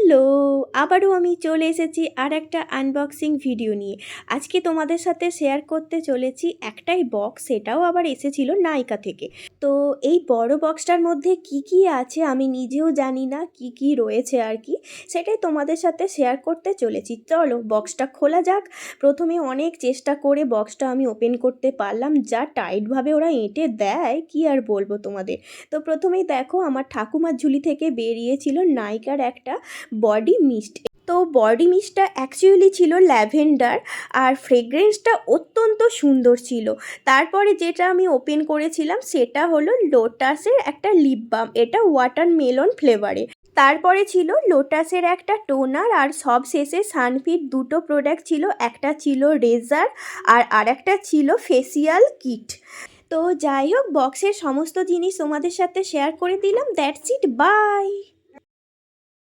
Hello! আবারও আমি চলে এসেছি আরেকটা আনবক্সিং ভিডিও নিয়ে। আজকে তোমাদের সাথে শেয়ার করতে চলেছি একটাই বক্স, সেটাও আবার এসেছিল নাইকা থেকে। তো এই বড় বক্সটার মধ্যে কি আছে আমি নিজেও জানি না, কি রয়েছে আর কি, সেটাই তোমাদের সাথে শেয়ার করতে চলেছি। চলো বক্সটা খোলা যাক। প্রথমে অনেক চেষ্টা করে বক্সটা আমি ওপেন করতে পারলাম, যা টাইটভাবে ওরা এঁটে দেয় কি আর বলবো তোমাদের। তো প্রথমেই দেখো আমার ঠাকুমার ঝুলি থেকে বেরিয়েছিল নাইকার একটা বডি মিস্ট। তো বডি মিস্টটা অ্যাকচুয়ালি ছিল ল্যাভেন্ডার, আর ফ্রেগ্রেন্সটা অত্যন্ত সুন্দর ছিল। তারপরে যেটা আমি ওপেন করেছিলাম সেটা হলো লোটাসের একটা লিপ বাম, এটা ওয়াটারমেলন ফ্লেভারে। তারপরে ছিল লোটাসের একটা টোনার, আর সব শেষে সানফিট দুটো প্রোডাক্ট ছিল, একটা ছিল রেজার আর আরেকটা ছিল ফেসিয়াল কিট। তো যাই হোক, বক্সের সমস্ত জিনিস তোমাদের সাথে শেয়ার করে দিলাম। That's it, by.